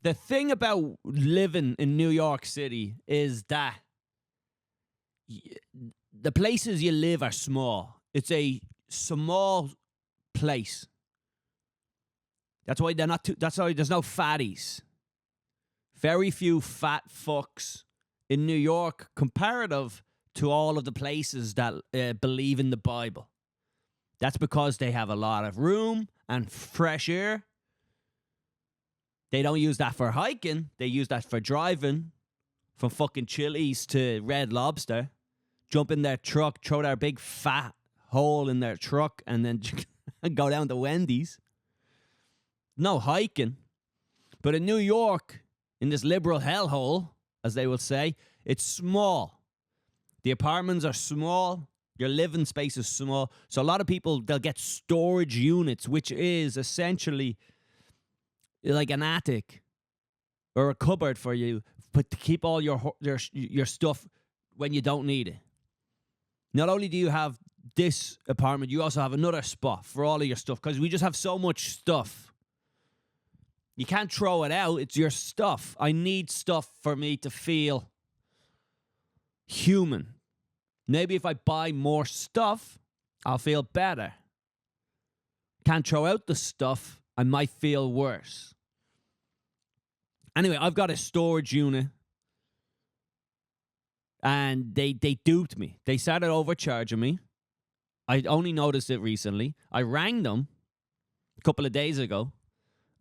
the thing about living in New York City is that the places you live are small. It's a small place. That's why that's why there's no fatties. Very few fat fucks in New York comparative to all of the places that believe in the Bible. That's because they have a lot of room and fresh air. They don't use that for hiking. They use that for driving from fucking Chili's to Red Lobster. Jump in their truck, throw their big fat hole in their truck, and then go down to Wendy's. No hiking. But in New York, in this liberal hellhole, as they will say, it's small. The apartments are small. Your living space is small. So a lot of people, they'll get storage units, which is essentially like an attic or a cupboard for you, but to keep all your stuff when you don't need it. Not only do you have this apartment, you also have another spot for all of your stuff because we just have so much stuff. You can't throw it out. It's your stuff. I need stuff for me to feel human. Maybe if I buy more stuff, I'll feel better. Can't throw out the stuff, I might feel worse. Anyway, I've got a storage unit. And they duped me. They started overcharging me. I only noticed it recently. I rang them a couple of days ago.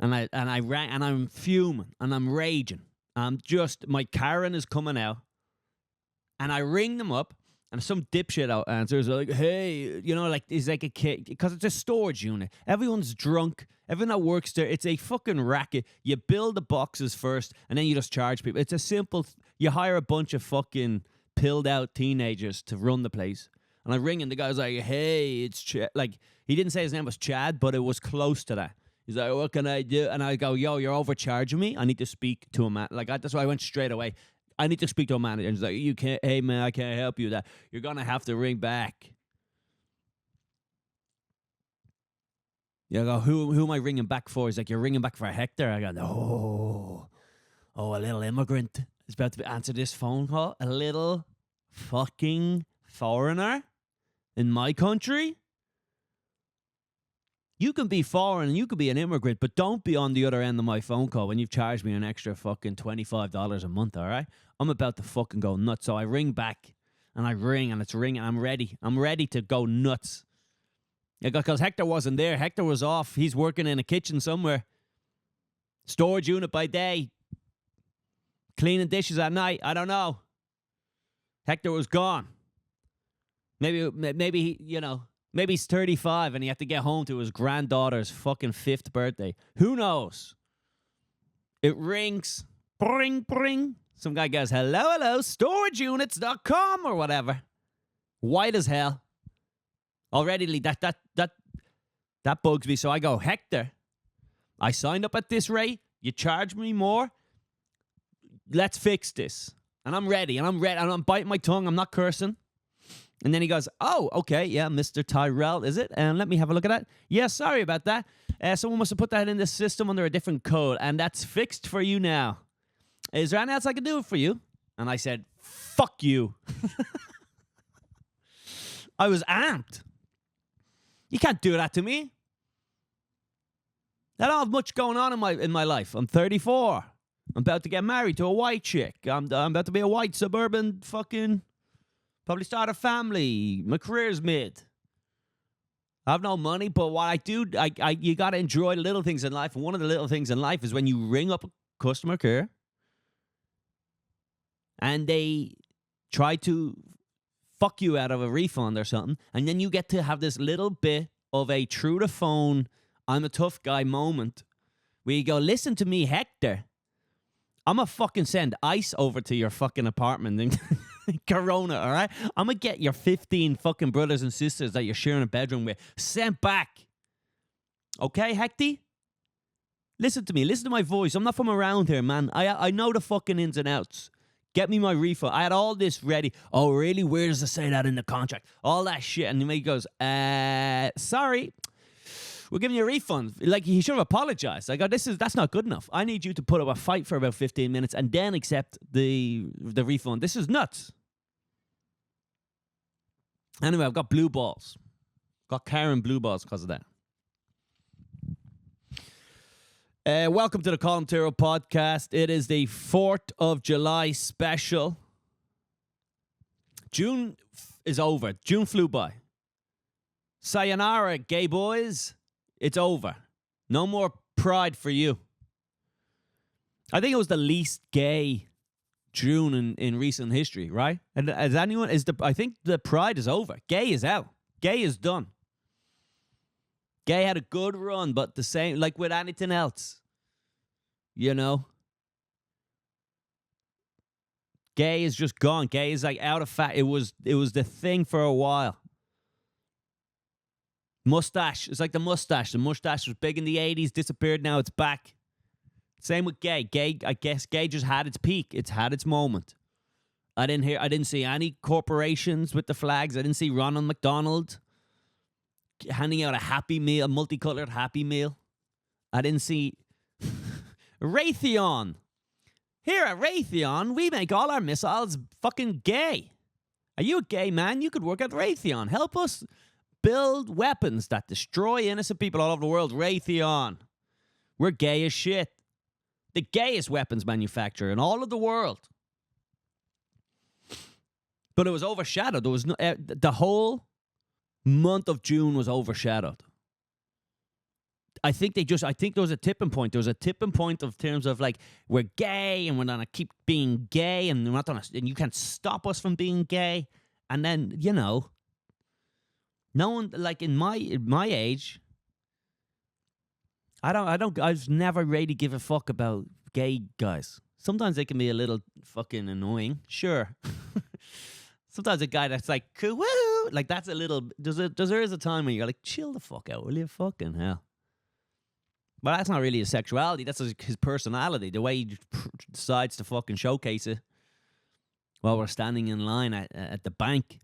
And I rang, and I'm fuming and I'm raging. My Karen is coming out. And I ring them up. And some dipshit out answers like, hey, he's like a kid. Because it's a storage unit. Everyone's drunk. Everyone that works there, it's a fucking racket. You build the boxes first, and then you just charge people. It's a simple, you hire a bunch of fucking pilled out teenagers to run the place. And I ring, and the guy's like, hey, it's Chad. Like, he didn't say his name was Chad, but it was close to that. He's like, what can I do? And I go, yo, you're overcharging me. I need to speak to a man. That's why I went straight away. I need to speak to a manager. And he's like, hey, man, I can't help you with that. You're going to have to ring back. You go, who am I ringing back for? He's like, you're ringing back for Hector. I go, no. Oh, a little immigrant is about to answer this phone call. A little fucking foreigner in my country. You can be foreign and you can be an immigrant, but don't be on the other end of my phone call when you've charged me an extra fucking $25 a month, all right? I'm about to fucking go nuts. So I ring back, and I ring, and it's ringing. I'm ready. I'm ready to go nuts. Because Hector wasn't there. Hector was off. He's working in a kitchen somewhere. Storage unit by day. Cleaning dishes at night. I don't know. Hector was gone. Maybe he's 35 and he had to get home to his granddaughter's fucking 5th birthday. Who knows? It rings. Bring, bring. Some guy goes, hello, storageunits.com or whatever. White as hell. Already, that bugs me. So I go, Hector, I signed up at this rate. You charge me more. Let's fix this. And I'm ready. And I'm biting my tongue. I'm not cursing. And then he goes, oh, okay, yeah, Mr. Tyrrell, is it? And let me have a look at that. Yeah, sorry about that. Someone must have put that in the system under a different code, and that's fixed for you now. Is there anything else I can do for you? And I said, fuck you. I was amped. You can't do that to me. I don't have much going on in my life. I'm 34. I'm about to get married to a white chick. I'm about to be a white suburban fucking... Probably start a family. My career's mid. I have no money, but what I do, you got to enjoy the little things in life. And one of the little things in life is when you ring up customer care and they try to fuck you out of a refund or something, and then you get to have this little bit of a through the phone, I'm a tough guy moment where you go, listen to me, Hector. I'm going to fucking send ice over to your fucking apartment and Corona, all right? I'm going to get your 15 fucking brothers and sisters that you're sharing a bedroom with sent back. Okay, Hecty? Listen to me. Listen to my voice. I'm not from around here, man. I know the fucking ins and outs. Get me my refund. I had all this ready. Oh, really? Where does it say that in the contract? All that shit. And he goes, sorry. we're giving you a refund. Like, he should have apologized. I go, that's not good enough. I need you to put up a fight for about 15 minutes and then accept the refund. This is nuts. Anyway, I've got blue balls. Got Karen blue balls because of that. Welcome to the Colum Tyrrell Podcast. It is the 4th of July special. June is over. June flew by. Sayonara, gay boys. It's over. No more pride for you. I think it was the least gay June in recent history, right? And as anyone I think the pride is over. Gay is out. Gay is done. Gay had a good run, but the same, like with anything else, you know? Gay is just gone. Gay is like out of fact. It was the thing for a while. Mustache. It's like the mustache. The mustache was big in the 80s, disappeared, now it's back. Same with gay. Gay, I guess gay just had its peak. It's had its moment. I didn't see any corporations with the flags. I didn't see Ronald McDonald handing out a Happy Meal, a multicolored Happy Meal. I didn't see Raytheon. Here at Raytheon, we make all our missiles fucking gay. Are you a gay man? You could work at Raytheon. Help us build weapons that destroy innocent people all over the world. Raytheon. We're gay as shit. The gayest weapons manufacturer in all of the world. But it was overshadowed. There was no, the whole month of June was overshadowed. I think there was a tipping point. There was a tipping point of terms of like, we're gay and we're gonna keep being gay and we're not gonna, and you can't stop us from being gay. And then, you know, no one, like in my age, I've never really give a fuck about gay guys. Sometimes they can be a little fucking annoying, sure. Sometimes a guy that's like, woo, like that's a little, there is a time when you're like, chill the fuck out, will you? Fucking hell. But that's not really his sexuality. That's his personality. The way he decides to fucking showcase it while we're standing in line at the bank.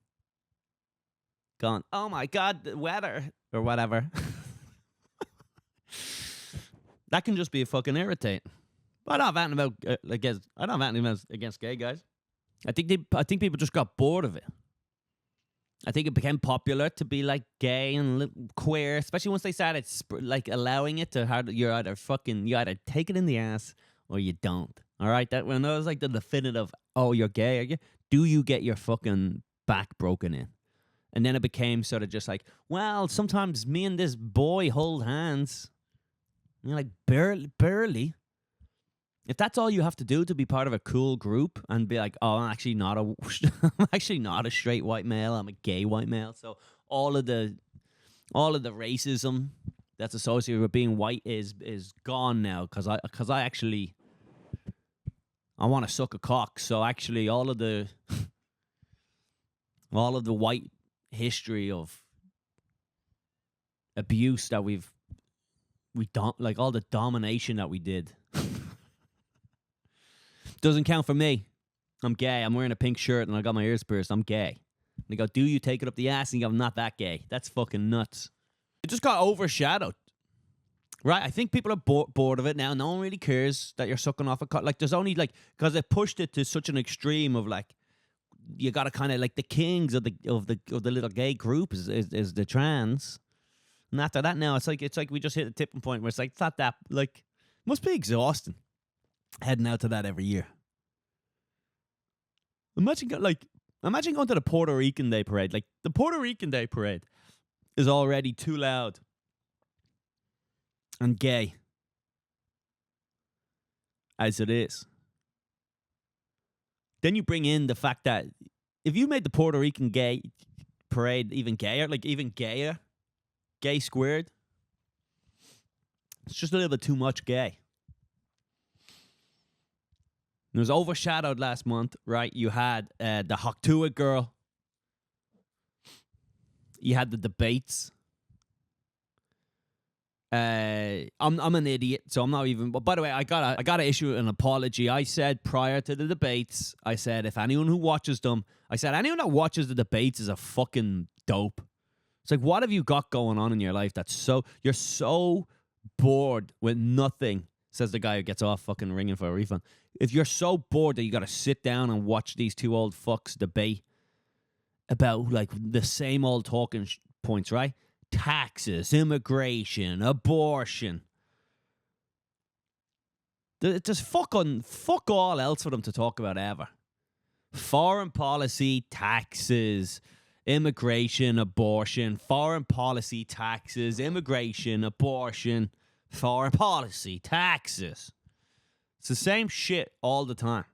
Going, oh my God, the weather. Or whatever. That can just be fucking irritating. But I don't have anything against gay guys. I think people just got bored of it. I think it became popular to be like gay and queer, especially once they started like allowing it to you either take it in the ass or you don't. All right, that when that was like the definitive. Oh, you're gay, are you? Do you get your fucking back broken in? And then it became sort of just like, well, sometimes me and this boy hold hands. And you're like, barely. If that's all you have to do to be part of a cool group and be like, oh, I'm actually not a straight white male, I'm a gay white male. So all of the racism that's associated with being white is gone now because I want to suck a cock. So actually all of the white history of abuse that we don't like, all the domination that we did doesn't count for me. I'm gay. I'm wearing a pink shirt and I got my ears pierced. I'm gay. And they go, do you take it up the ass? And you go, I'm not that gay. That's fucking nuts. It just got overshadowed. Right? I think people are bored of it now. No one really cares that you're sucking off a cock. Like, there's only, like, because they pushed it to such an extreme of, like, you got to kind of, like, the kings of the little gay group is the trans. And after that now, it's like we just hit a tipping point where it's like, it's not that, like, must be exhausting heading out to that every year. Imagine going to the Puerto Rican Day Parade. Like, the Puerto Rican Day Parade is already too loud and gay as it is. Then you bring in the fact that if you made the Puerto Rican Gay Parade even gayer, like even gayer, gay squared, it's just a little bit too much gay. It was overshadowed last month, right? You had the Haktua girl. You had the debates. I'm an idiot, so I'm not even. But by the way, I gotta issue an apology. I said prior to the debates, I said anyone that watches the debates is a fucking dope. It's like, what have you got going on in your life that's so... You're so bored with nothing, says the guy who gets off fucking ringing for a refund. If you're so bored that you got to sit down and watch these two old fucks debate about, like, the same old talking points, right? Taxes, immigration, abortion. There's fuck all else for them to talk about ever. Foreign policy, taxes, immigration, abortion, foreign policy, taxes, immigration, abortion, foreign policy, taxes. It's the same shit all the time.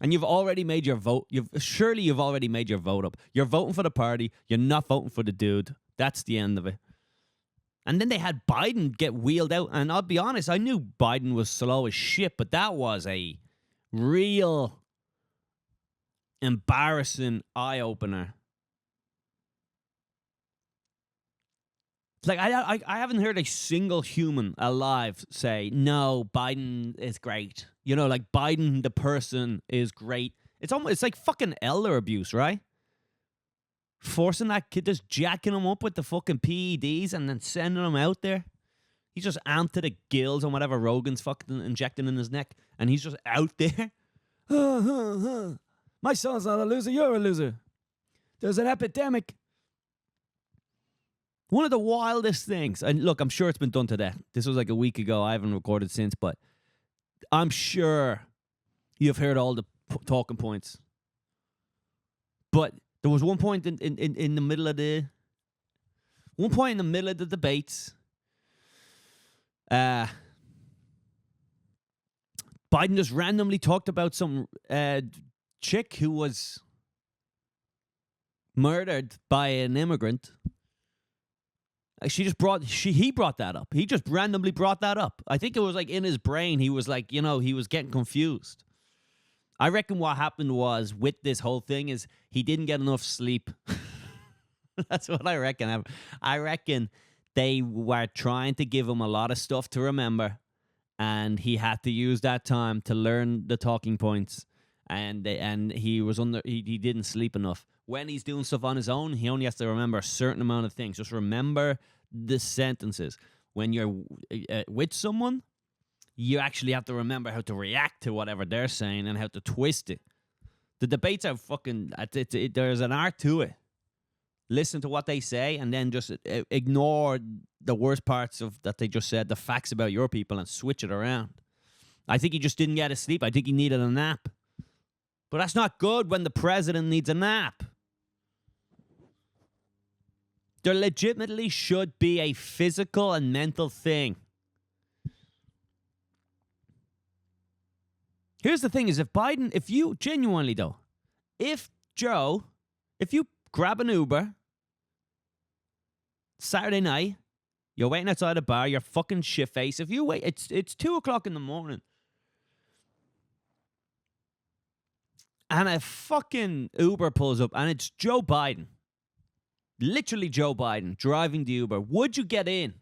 And you've already made your vote. Surely you've already made your vote up. You're voting for the party. You're not voting for the dude. That's the end of it. And then they had Biden get wheeled out. And I'll be honest, I knew Biden was slow as shit, but that was a real embarrassing eye-opener. Like, I haven't heard a single human alive say, no, Biden is great. You know, like, Biden, the person, is great. It's like fucking elder abuse, right? Forcing that kid, just jacking him up with the fucking PEDs and then sending him out there. He's just amped to the gills on whatever Rogan's fucking injecting in his neck. And he's just out there. My son's not a loser, you're a loser. There's an epidemic. One of the wildest things, and look, I'm sure it's been done to death. This was like a week ago. I haven't recorded since, but I'm sure you've heard all the talking points. But there was one point in the middle of the debates. Biden just randomly talked about some chick who was murdered by an immigrant. He brought that up. He just randomly brought that up. I think it was like in his brain, he was like, he was getting confused. I reckon what happened was with this whole thing is he didn't get enough sleep. That's what I reckon. I reckon they were trying to give him a lot of stuff to remember, and he had to use that time to learn the talking points. And he was he didn't sleep enough. When he's doing stuff on his own, he only has to remember a certain amount of things. Just remember the sentences. When you're with someone, you actually have to remember how to react to whatever they're saying and how to twist it. The debates are fucking... there's an art to it. Listen to what they say and then just ignore the worst parts of that they just said, the facts about your people, and switch it around. I think he just didn't get a sleep. I think he needed a nap. But that's not good when the president needs a nap. There legitimately should be a physical and mental thing. Here's the thing is, if you genuinely though, if you grab an Uber Saturday night, you're waiting outside a bar, you're fucking shit-faced. If you wait, it's 2 o'clock in the morning. And a fucking Uber pulls up and it's Joe Biden. Literally Joe Biden driving the Uber. Would you get in?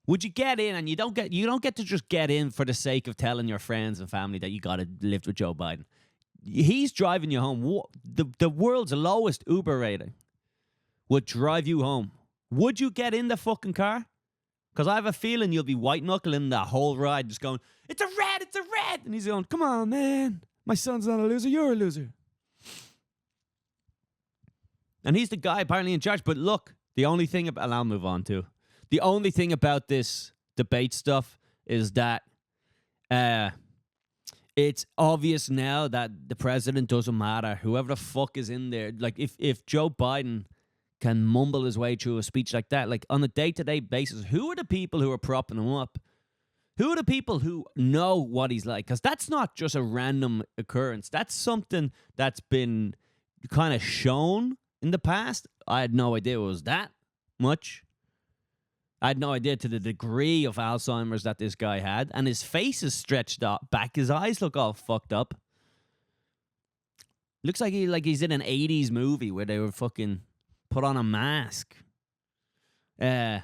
Would you get in? And you don't get to just get in for the sake of telling your friends and family that you got to live with Joe Biden. He's driving you home. The world's lowest Uber rating would drive you home. Would you get in the fucking car? Because I have a feeling you'll be white-knuckling the whole ride, just going, it's a red, it's a red. And he's going, come on, man. My son's not a loser, you're a loser. And he's the guy apparently in charge. But look, the only thing about... And I'll move on too. The only thing about this debate stuff is that it's obvious now that the president doesn't matter. Whoever the fuck is in there. Like, if Joe Biden can mumble his way through a speech like that, like on a day-to-day basis, who are the people who are propping him up? Who are the people who know what he's like? Because that's not just a random occurrence. That's something that's been kind of shown in the past. I had no idea it was that much. I had no idea to the degree of Alzheimer's that this guy had. And his face is stretched up back. His eyes look all fucked up. Looks like he's in an 80s movie where they were fucking put on a mask. Yeah,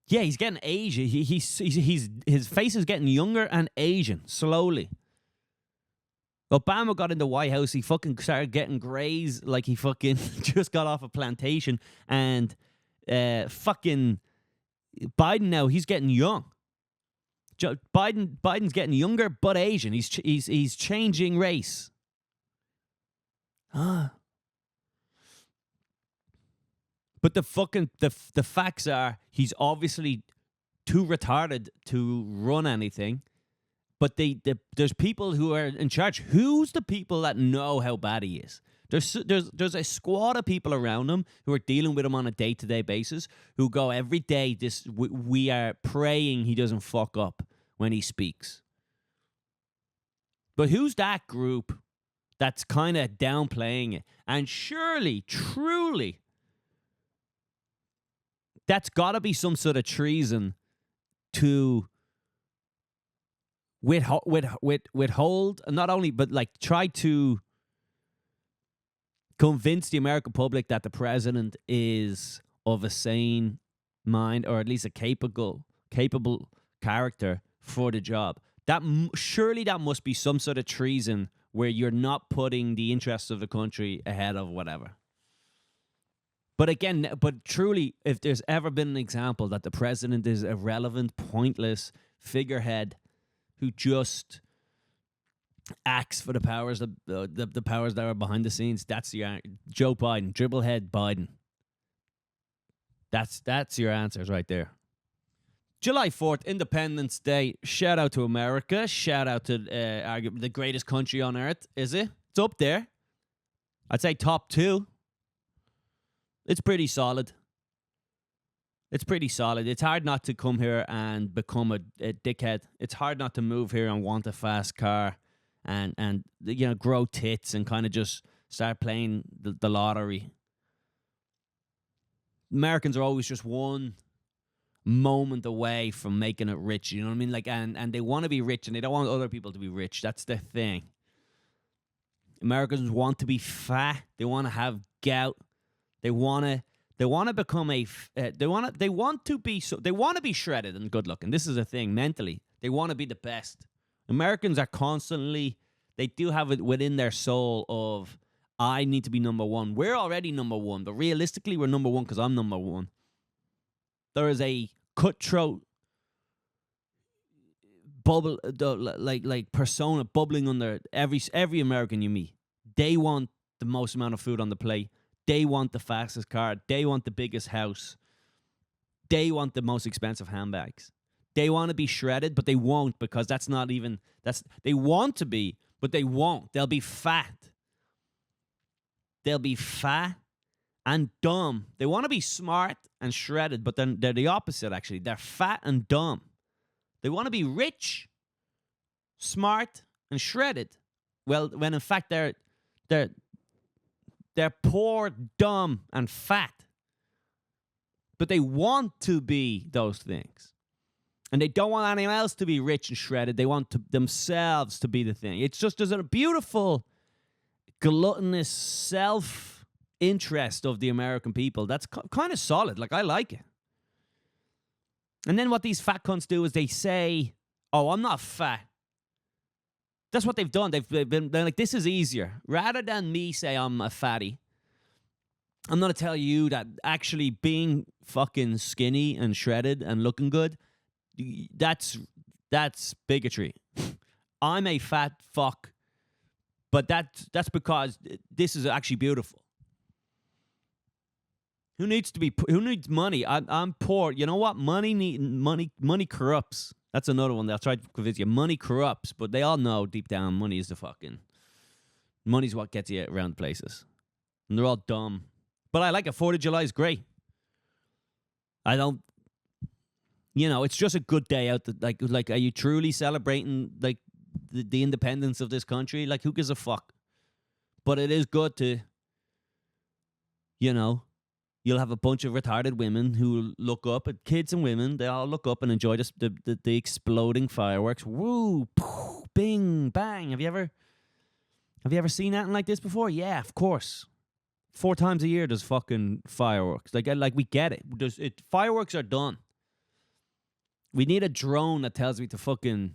he's getting Asian. His face is getting younger and Asian slowly. Obama got in the White House. He fucking started getting grays like he fucking just got off a plantation. And fucking Biden now, he's getting young. Biden's getting younger but Asian. He's changing race. But the facts are he's obviously too retarded to run anything. But there's people who are in charge. Who's the people that know how bad he is? There's a squad of people around him who are dealing with him on a day-to-day basis, who go every day, we are praying he doesn't fuck up when he speaks. But who's that group that's kind of downplaying it? And surely, truly, that's got to be some sort of treason to withhold, not only, but like try to convince the American public that the president is of a sane mind, or at least a capable character for the job. Surely that must be some sort of treason where you're not putting the interests of the country ahead of whatever. But again, truly, if there's ever been an example that the president is a irrelevant, pointless figurehead who just acts for the powers the powers that are behind the scenes, that's Joe Biden, dribblehead Biden. That's your answers right there. July 4th, Independence Day. Shout out to America. Shout out to arguably the greatest country on earth. Is it? It's up there. I'd say top 2. It's pretty solid. It's hard not to come here and become a dickhead. It's hard not to move here and want a fast car and grow tits and kind of just start playing the lottery. Americans are always just one moment away from making it rich, you know what I mean? Like, and they want to be rich and they don't want other people to be rich. That's the thing. Americans want to be fat. They want to have gout. They want to become they want to be shredded and good looking. This is a thing mentally. They want to be the best. Americans are constantly, they do have it within their soul of, I need to be number one. We're already number one, but realistically we're number one because I'm number one. There is a cutthroat bubble, like persona bubbling under every American you meet. They want the most amount of food on the plate. They want the fastest car. They want the biggest house. They want the most expensive handbags. They want to be shredded, but they won't because they want to be, but they won't. They'll be fat. They'll be fat and dumb. They want to be smart and shredded, but then they're the opposite, actually. They're fat and dumb. They want to be rich, smart, and shredded. Well, when in fact they're poor, dumb, and fat. But they want to be those things. And they don't want anyone else to be rich and shredded. They want themselves to be the thing. It's just, there's a beautiful, gluttonous self-interest of the American people that's kind of solid. Like, I like it. And then what these fat cunts do is they say, oh, I'm not fat. That's what they've done. They're like, this is easier. Rather than me say I'm a fatty, I'm going to tell you that actually being fucking skinny and shredded and looking good, that's bigotry. I'm a fat fuck, but that's because this is actually beautiful. Who needs money? I'm poor. You know what? Money corrupts. That's another one that I'll try to convince you. Money corrupts, but they all know deep down money's what gets you around places. And they're all dumb. But I like it. 4th of July is great. It's just a good day out. Like, are you truly celebrating like the independence of this country? Like, who gives a fuck? But it is good to, you'll have a bunch of retarded women who look up at kids and women. They all look up and enjoy the exploding fireworks. Woo, poof, bing, bang. Have you ever seen anything like this before? Yeah, of course. 4 times a year there's fucking fireworks. Like we get it. Fireworks are done. We need a drone that tells me to fucking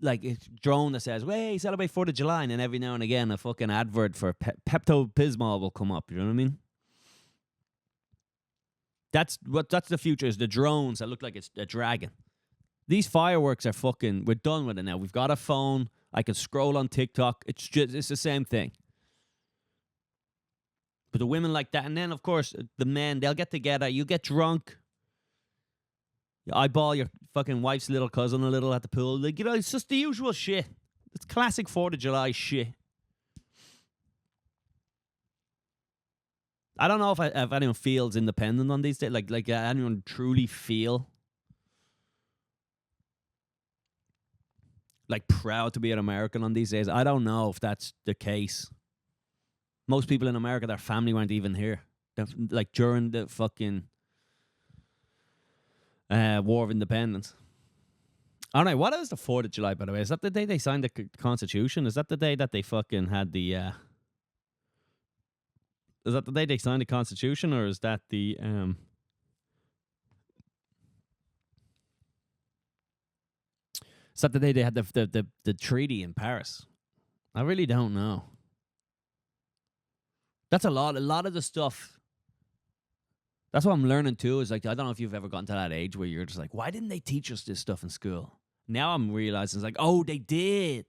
like a drone that says, "Hey, celebrate 4th of July," and then every now and again a fucking advert for Pepto-Bismol will come up. You know what I mean? That's the future, is the drones that look like it's a dragon. These fireworks are fucking, we're done with it now. We've got a phone. I can scroll on TikTok. It's the same thing. But the women like that. And then, of course, the men, they'll get together. You get drunk. You eyeball your fucking wife's little cousin a little at the pool. Like, you know, it's just the usual shit. It's classic 4th of July shit. I don't know if anyone feels independent on these days. Like anyone truly feel like proud to be an American on these days. I don't know if that's the case. Most people in America, their family weren't even here. Like during the fucking War of Independence. I don't know. What is the 4th of July, by the way? Is that the day they signed the Constitution? Is that the day that they fucking had the... Is that the day they signed the Constitution, or is that the... Is that the day they had the treaty in Paris? I really don't know. That's a lot of the stuff. That's what I'm learning too, is like, I don't know if you've ever gotten to that age where you're just like, why didn't they teach us this stuff in school? Now I'm realizing it's like, oh, they did.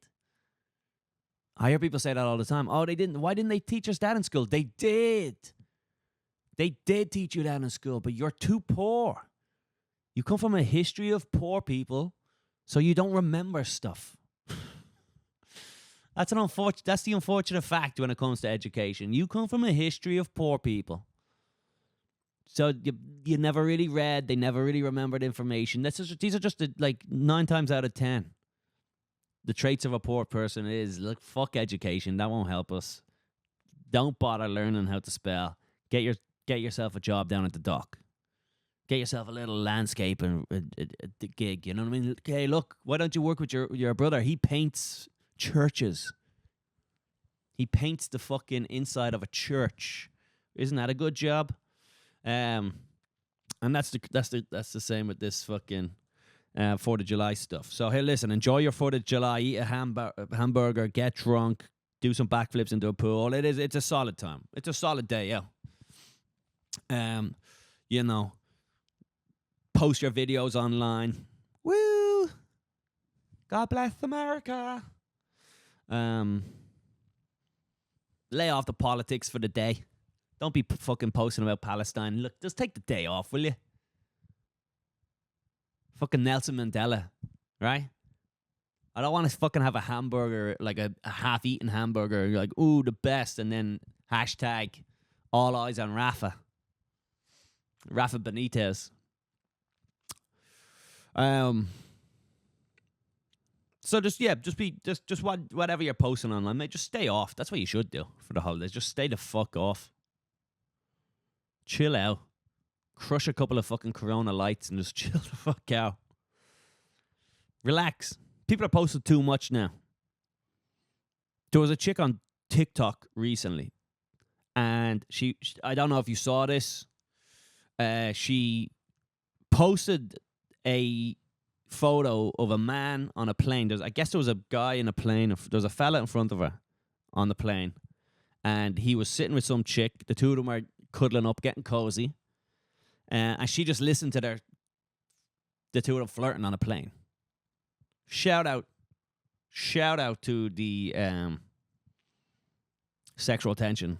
I hear people say that all the time. Oh, they didn't. Why didn't they teach us that in school? They did. They did teach you that in school, but you're too poor. You come from a history of poor people, so you don't remember stuff. That's the unfortunate fact when it comes to education. You come from a history of poor people. So you never really read. They never really remembered information. These are just 9 times out of 10. The traits of a poor person is, look, fuck education. That won't help us. Don't bother learning how to spell. Get yourself a job down at the dock. Get yourself a little landscaping gig. You know what I mean? Okay, look, why don't you work with your brother? He paints churches. He paints the fucking inside of a church. Isn't that a good job? And that's the same with this fucking 4th of July stuff. So hey, listen, enjoy your 4th of July. Eat a hamburger. Get drunk. Do some backflips into a pool. It's a solid time. It's a solid day. Yeah. You know, post your videos online. Woo! God bless America. Lay off the politics for the day. Don't be fucking posting about Palestine. Look, just take the day off, will you? Fucking Nelson Mandela, right? I don't want to fucking have a hamburger, like a half-eaten hamburger. You're like, ooh, the best. And then hashtag all eyes on Rafa Benitez. So just whatever you're posting online, mate, just stay off. That's what you should do for the holidays. Just stay the fuck off. Chill out. Crush a couple of fucking Corona lights and just chill the fuck out. Relax. People are posting too much now. There was a chick on TikTok recently, and she I don't know if you saw this. She posted a photo of a man on a plane. I guess there was a guy in a plane. There was a fella in front of her on the plane, and he was sitting with some chick. The two of them are cuddling up, getting cozy, and she just listened to the two of them flirting on a plane. Shout out to the sexual tension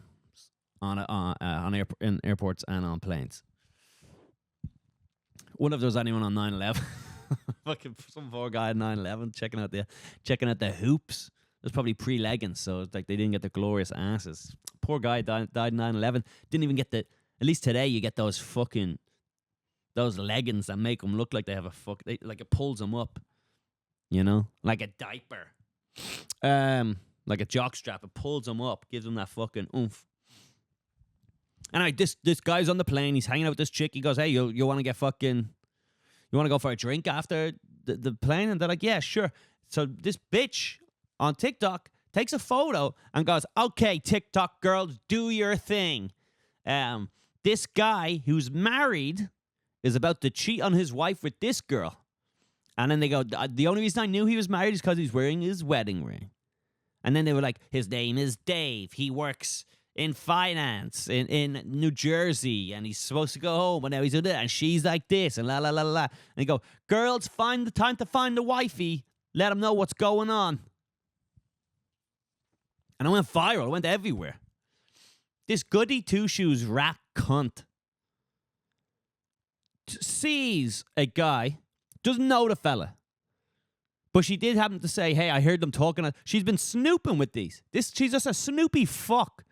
in airports and on planes. Wonder if there was anyone on 9/11. Fucking some poor guy at 9/11 checking out the hoops. It was probably pre-leggings, so it's like they didn't get the glorious asses. Poor guy died 9/11. Didn't even get at least today you get those leggings that make them look like they have like it pulls them up, you know, like a diaper, like a jockstrap. It pulls them up, gives them that fucking oomph. Anyway, this guy's on the plane. He's hanging out with this chick. He goes, "Hey, you want to you want to go for a drink after the plane?" And they're like, "Yeah, sure." So this bitch on TikTok takes a photo and goes, "Okay, TikTok girls, do your thing." This guy who's married is about to cheat on his wife with this girl. And then they go, the only reason I knew he was married is because he's wearing his wedding ring. And then they were like, his name is Dave. He works in finance in New Jersey, and he's supposed to go home, and now he's doing it, and she's like this, and la la la la. And they go, girls, find the time to find the wifey. Let him know what's going on. And it went viral. It went everywhere. This goody two-shoes rat cunt sees a guy, doesn't know the fella, but she did happen to say, hey, I heard them talking. She's been snooping with these. She's just a snoopy fuck.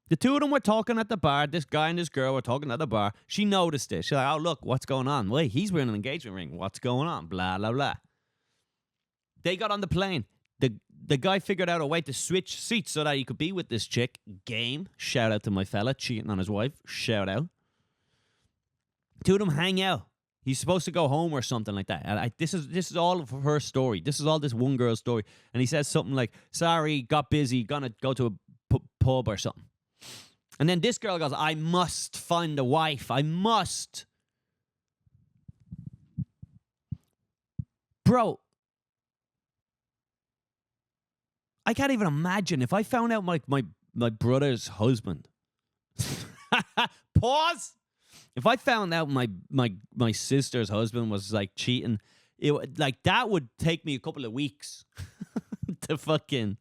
The two of them were talking at the bar. This guy and this girl were talking at the bar. She noticed it. She's like, oh, look, what's going on? Wait, he's wearing an engagement ring. What's going on? Blah, blah, blah. They got on the plane. The guy figured out a way to switch seats so that he could be with this chick. Game. Shout out to my fella cheating on his wife. Shout out. Two of them hang out. He's supposed to go home or something like that. And this is all of her story. This is all this one girl's story. And he says something like, sorry, got busy, gonna go to a pub or something. And then this girl goes, I must find a wife. I must. Bro, I can't even imagine if I found out my brother's husband. Pause. If I found out my sister's husband was like cheating, that would take me a couple of weeks to fucking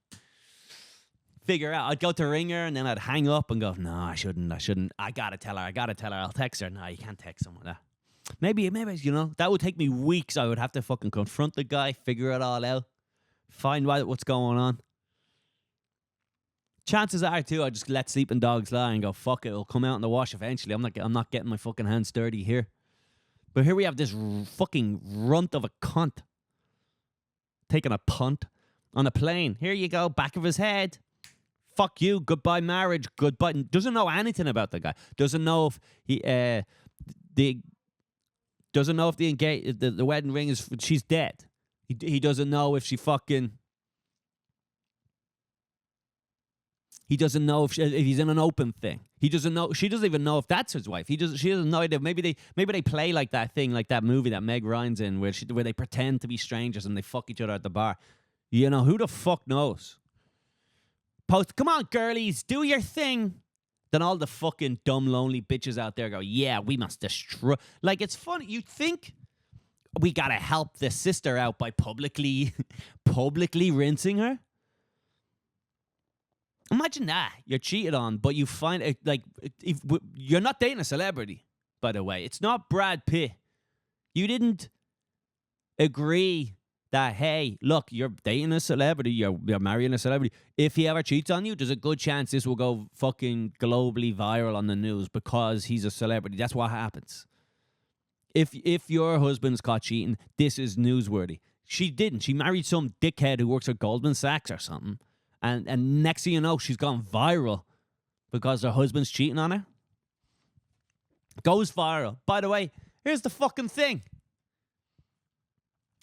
figure out. I'd go to ring her and then I'd hang up and go, no, I shouldn't. I gotta tell her. I'll text her. No, you can't text someone that. Maybe, that would take me weeks. I would have to fucking confront the guy, figure it all out, find out what's going on. Chances are, too, I just let sleeping dogs lie and go, fuck it, it'll come out in the wash eventually. I'm not getting my fucking hands dirty here. But here we have this fucking runt of a cunt taking a punt on a plane. Here you go, back of his head. Fuck you, goodbye marriage, goodbye. Doesn't know anything about the guy. Doesn't know if the wedding ring is, she's dead. He doesn't know if she fucking... He doesn't know if he's in an open thing. He doesn't know. She doesn't even know if that's his wife. She doesn't know idea. Maybe they play like that thing, like that movie that Meg Ryan's in, where they pretend to be strangers and they fuck each other at the bar. You know, who the fuck knows? Come on, girlies, do your thing. Then all the fucking dumb, lonely bitches out there go, yeah, we must destroy. Like, it's funny. You think we gotta help the sister out by publicly rinsing her? Imagine that. You're cheated on, but you find it if you're not dating a celebrity, by the way. It's not Brad Pitt. You didn't agree that, hey, look, you're dating a celebrity, you're marrying a celebrity. If he ever cheats on you, there's a good chance this will go fucking globally viral on the news because he's a celebrity. That's what happens. If your husband's caught cheating, this is newsworthy. She didn't. She married some dickhead who works at Goldman Sachs or something. And next thing you know, she's gone viral because her husband's cheating on her. Goes viral. By the way, here's the fucking thing.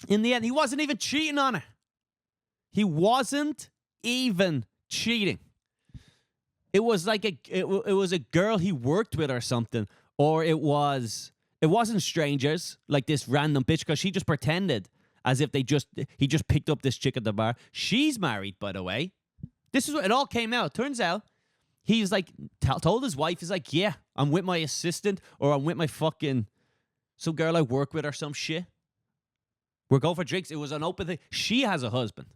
In the end, he wasn't even cheating on her. He wasn't even cheating. It was like it was a girl he worked with or something. Or it wasn't strangers, like this random bitch, because she just pretended as if he just picked up this chick at the bar. She's married, by the way. This is what it all came out. Turns out he's like told his wife, he's like, yeah, I'm with my assistant or I'm with my fucking some girl I work with or some shit. We're going for drinks. It was an open thing. She has a husband.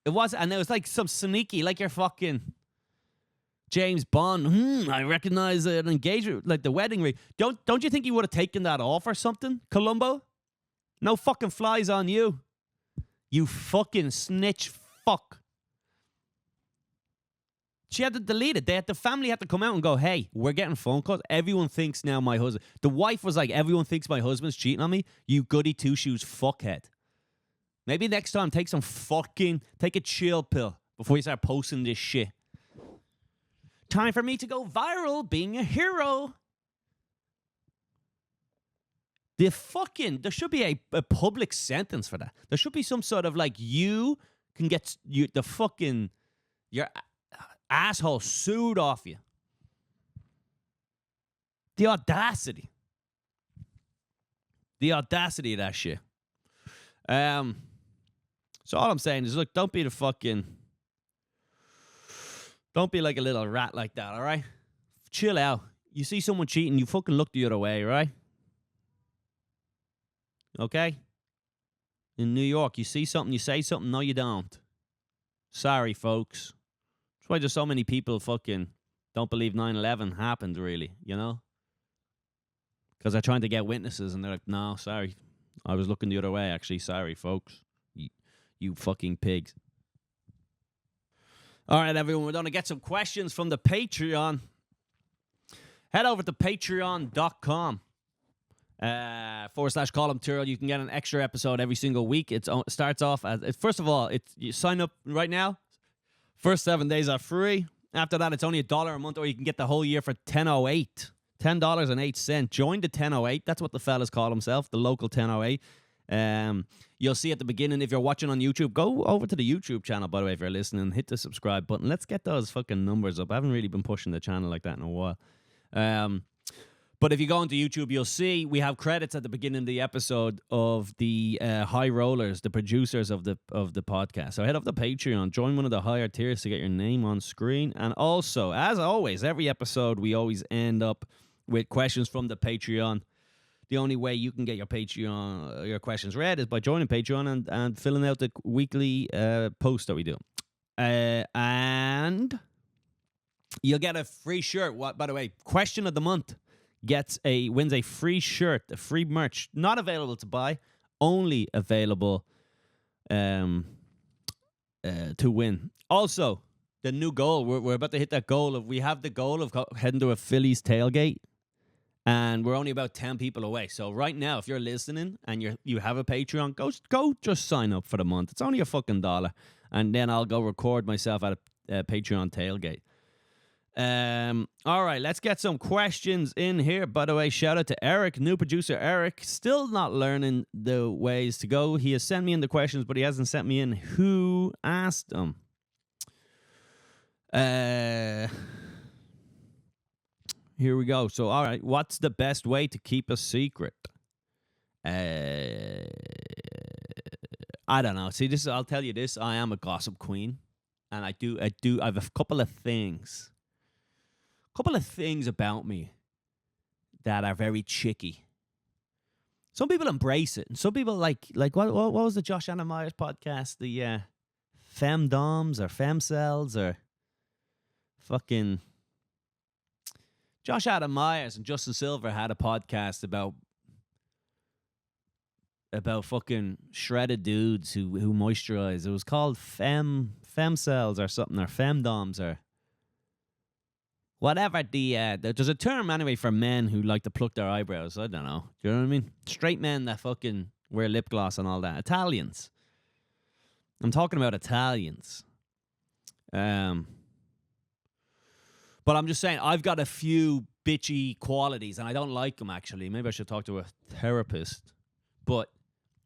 It was like some sneaky, like your fucking James Bond. I recognize an engagement, like the wedding ring. Don't you think you would have taken that off or something, Columbo? No fucking flies on you. You fucking snitch fuck. She had to delete it. The family had to come out and go, hey, we're getting phone calls. Everyone thinks now my husband. The wife was like, everyone thinks my husband's cheating on me. You goody two-shoes fuckhead. Maybe next time take a chill pill before you start posting this shit. Time for me to go viral being a hero. There should be a public sentence for that. There should be some sort of like, you can get your asshole sued off you. The audacity of that shit. So all I'm saying is, look, don't be like a little rat like that, all right? Chill out. You see someone cheating, you fucking look the other way, right? Okay? In New York, you see something, you say something, no, you don't. Sorry, folks. That's why there's so many people fucking don't believe 9/11 happened, really, you know? Because they're trying to get witnesses, and they're like, no, sorry. I was looking the other way, actually. Sorry, folks. You fucking pigs. All right, everyone, we're going to get some questions from the Patreon. Head over to patreon.com /Colum Tyrrell. You can get an extra episode every single week. It starts off as, first of all, you sign up right now. First 7 days are free. After that, it's only $1 a month, or you can get the whole year for $10.08. $10.08. Join the 1008. That's what the fellas call himself, the local 1008. You'll see at the beginning, if you're watching on YouTube, go over to the YouTube channel, by the way, if you're listening, hit the subscribe button. Let's get those fucking numbers up. I haven't really been pushing the channel like that in a while. But if you go into YouTube, you'll see we have credits at the beginning of the episode of the high rollers, the producers of the podcast. So head up to Patreon, join one of the higher tiers to get your name on screen. And also, as always, every episode we always end up with questions from the Patreon. The only way you can get your questions read is by joining Patreon and filling out the weekly post that we do. And you'll get a free shirt. By the way, question of the month wins a free shirt, a free merch, not available to buy, only available to win. Also, the new goal, we're about to hit that goal we have the goal of heading to a Phillies tailgate. And we're only about 10 people away. So right now, if you're listening and you have a Patreon, go just sign up for the month. It's only a fucking $1. And then I'll go record myself at a Patreon tailgate. All right, let's get some questions in here. By the way, shout out to Eric, new producer Eric. Still not learning the ways to go. He has sent me in the questions, but he hasn't sent me in who asked them. Here we go. So, all right, what's the best way to keep a secret? I don't know. See, I'll tell you this. I am a gossip queen, and I have a couple of things about me that are very chicky. Some people embrace it, and some people like what was the Josh Anna Myers podcast? The femdoms or femcells or fucking Josh Adam Myers and Justin Silver had a podcast about fucking shredded dudes who moisturize. It was called femcells or something, or femdoms or whatever. There's a term anyway for men who like to pluck their eyebrows. I don't know. Do you know what I mean? Straight men that fucking wear lip gloss and all that. Italians. I'm talking about Italians. But I'm just saying, I've got a few bitchy qualities, and I don't like them, actually. Maybe I should talk to a therapist. But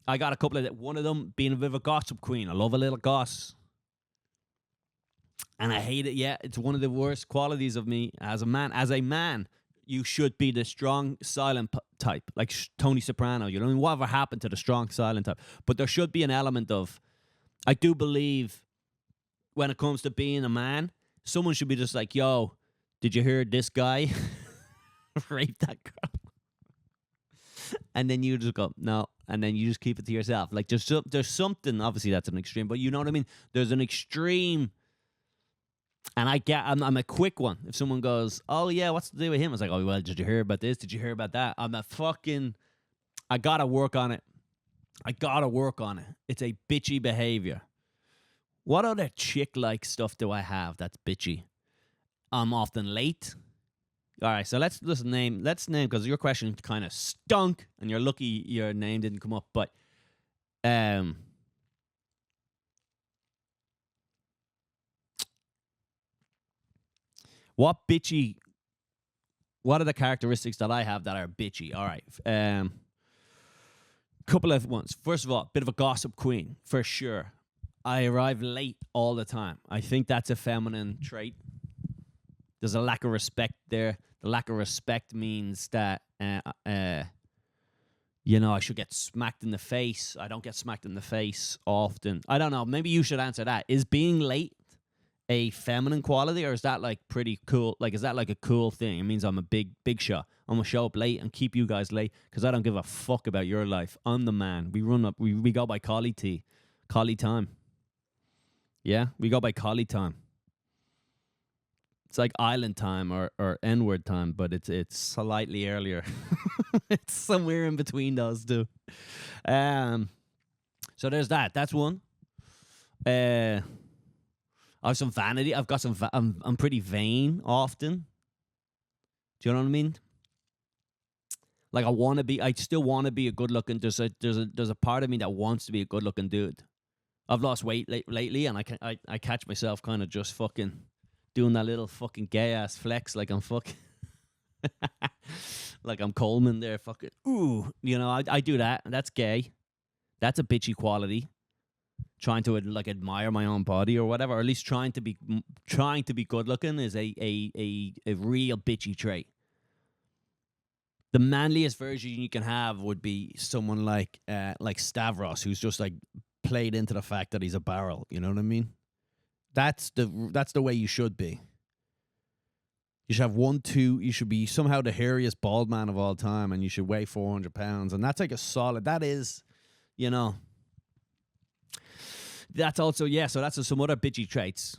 I got a couple of one of them being a bit of a gossip queen. I love a little goss. And I hate it, yeah. It's one of the worst qualities of me as a man. As a man, you should be the strong, silent type, like Tony Soprano. You know what I mean? Whatever happened to the strong, silent type? But there should be an element of, I do believe, when it comes to being a man, someone should be just like, yo, did you hear this guy rape that girl? And then you just go, no. And then you just keep it to yourself. Like, there's something, obviously that's an extreme, but you know what I mean? There's an extreme. And I'm a quick one. If someone goes, oh yeah, what's to do with him? I was like, oh, well, did you hear about this? Did you hear about that? I gotta work on it. It's a bitchy behavior. What other chick-like stuff do I have that's bitchy? I'm often late. All right, so let's name, because your question kind of stunk, and you're lucky your name didn't come up, but what are the characteristics that I have that are bitchy? All right. Couple of ones. First of all, bit of a gossip queen, for sure. I arrive late all the time. I think that's a feminine trait. There's a lack of respect there. The lack of respect means that I should get smacked in the face. I don't get smacked in the face often. I don't know. Maybe you should answer that. Is being late a feminine quality, or is that like pretty cool? Like, is that like a cool thing? It means I'm a big shot. I'm gonna show up late and keep you guys late because I don't give a fuck about your life. I'm the man. We run up. We go by Collie time. Yeah, we go by Collie time. It's like island time or N-word time, but it's slightly earlier. It's somewhere in between those two. So there's that. That's one. I have some vanity. I've got some. I'm pretty vain often. Do you know what I mean? Like I still want to be a good looking. There's a part of me that wants to be a good looking dude. I've lost weight lately, and I catch myself kind of just fucking doing that little fucking gay ass flex, like I'm fucking, like I'm Coleman there, fucking. Ooh, I do that, and that's gay. That's a bitchy quality. Trying to like admire my own body or whatever, or at least trying to be good looking is a real bitchy trait. The manliest version you can have would be someone like Stavros, who's just like played into the fact that he's a barrel. You know what I mean? That's the way you should be. You should have you should be somehow the hairiest bald man of all time, and you should weigh 400 pounds, and that's like a solid. That is, That's also, so that's some other bitchy traits.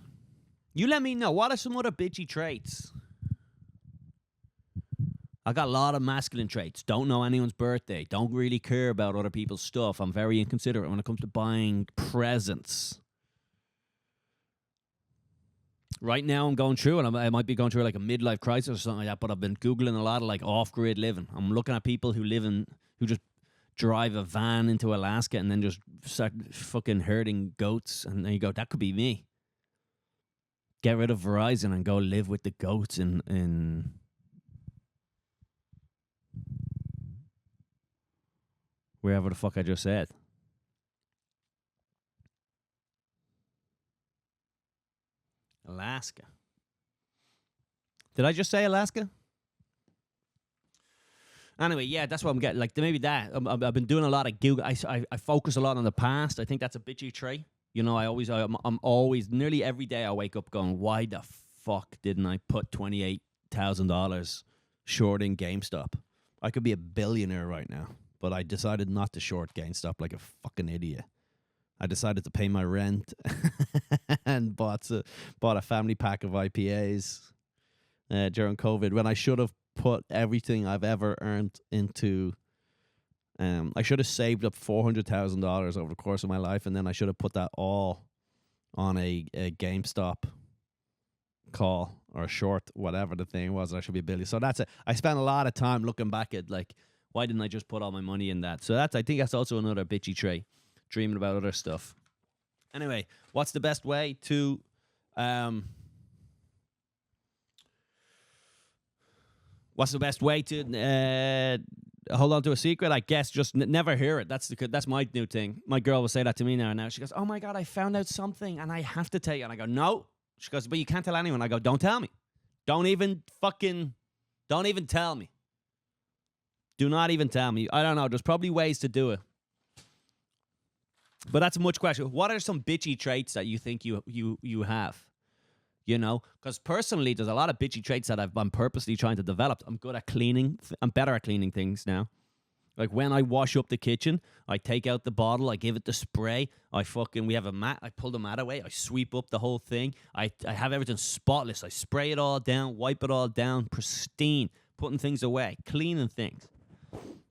You let me know, what are some other bitchy traits? I got a lot of masculine traits. Don't know anyone's birthday. Don't really care about other people's stuff. I'm very inconsiderate when it comes to buying presents. Right now I'm going through, and I might be going through like a midlife crisis or something like that, but I've been Googling a lot of like off-grid living. I'm looking at people who just drive a van into Alaska and then just start fucking herding goats, and then you go, that could be me. Get rid of Verizon and go live with the goats in wherever the fuck I just said. Alaska. Did I just say Alaska? Anyway, yeah, that's what I'm getting. Like, maybe that. I've been doing a lot of Google. I focus a lot on the past. I think that's a bitchy trait. I'm always, nearly every day I wake up going, why the fuck didn't I put $28,000 shorting GameStop? I could be a billionaire right now, but I decided not to short GameStop like a fucking idiot. I decided to pay my rent and bought a family pack of IPAs during COVID when I should have put everything I've ever earned into. I should have saved up $400,000 over the course of my life, and then I should have put that all on a GameStop call or short, whatever the thing was. I should be a billion. So that's it. I spent a lot of time looking back at like, why didn't I just put all my money in that? So I think that's also another bitchy trait. Dreaming about other stuff. Anyway, what's the best way to hold on to a secret? I guess just never hear it. That's my new thing. My girl will say that to me now. She goes, "Oh my God, I found out something and I have to tell you." And I go, "No." She goes, "But you can't tell anyone." I go, "Don't tell me. Don't even tell me. Do not even tell me." I don't know. There's probably ways to do it. But that's a much question. What are some bitchy traits that you think you have? Because personally, there's a lot of bitchy traits that I'm purposely trying to develop. I'm good at cleaning. I'm better at cleaning things now. Like when I wash up the kitchen, I take out the bottle, I give it the spray. We have a mat. I pull the mat away. I sweep up the whole thing. I have everything spotless. I spray it all down, wipe it all down, pristine, putting things away, cleaning things.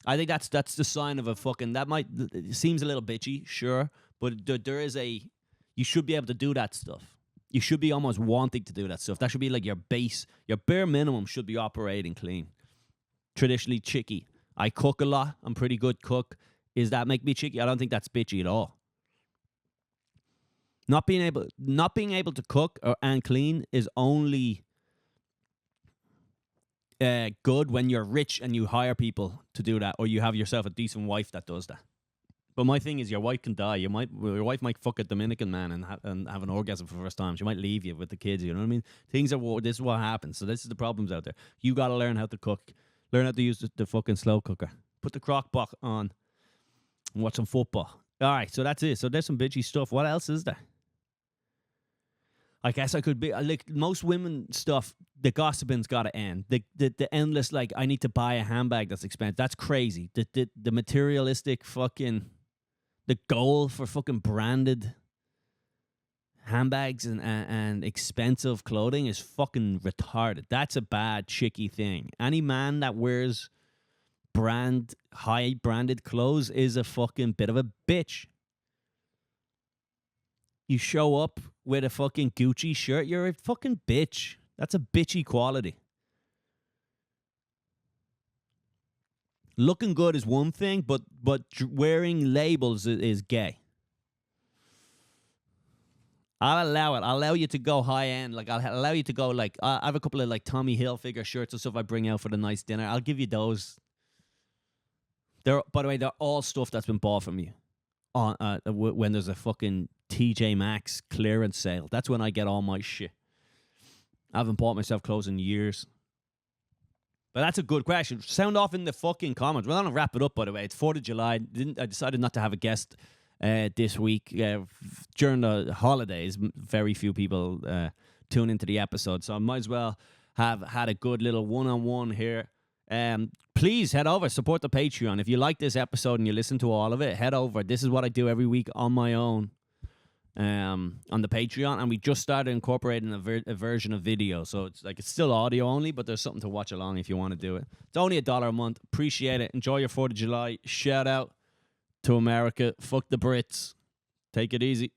I think that's the sign of a fucking, it seems a little bitchy, sure, but there is you should be able to do that stuff. You should be almost wanting to do that stuff. That should be like your bare minimum should be operating clean. Traditionally chicky. I cook a lot. I'm pretty good cook. Is that make me chicky? I don't think that's bitchy at all. Not being able to cook and clean is only good when you're rich and you hire people to do that, or you have yourself a decent wife that does that. But my thing is, your wife can die. Your wife might fuck a Dominican man and have an orgasm for the first time. She might leave you with the kids. You know what I mean? This is what happens. So this is the problems out there. You got to learn how to cook. Learn how to use the fucking slow cooker. put the crock pot on, and watch some football. All right, so that's it. So there's some bitchy stuff. What else is there? I guess I could be like most women stuff. The gossiping's got to end. The endless like I need to buy a handbag that's expensive. That's crazy. The materialistic fucking the goal for fucking branded handbags and expensive clothing is fucking retarded. That's a bad chicky thing. Any man that wears high branded clothes is a fucking bit of a bitch. You show up with a fucking Gucci shirt, you're a fucking bitch. That's a bitchy quality. Looking good is one thing, but wearing labels is gay. I'll allow it. I'll allow you to go high end. Like I'll allow you to go like I have a couple of like Tommy Hilfiger shirts and stuff I bring out for the nice dinner. I'll give you those. By the way, they're all stuff that's been bought from you. On when there's a fucking TJ Maxx clearance sale. That's when I get all my shit. I haven't bought myself clothes in years. But that's a good question. Sound off in the fucking comments. We're going to wrap it up, by the way. It's 4th of July. I decided not to have a guest this week. During the holidays, very few people tune into the episode. So I might as well have had a good little one-on-one here. Please head over, support the Patreon. If you like this episode and you listen to all of it, head over. This is what I do every week on my own on the Patreon, and we just started incorporating a version of video, so it's still audio only, but there's something to watch along if you want to do it. It's only $1 a month. Appreciate it. Enjoy your 4th of July. Shout out to America. Fuck the Brits. Take it easy.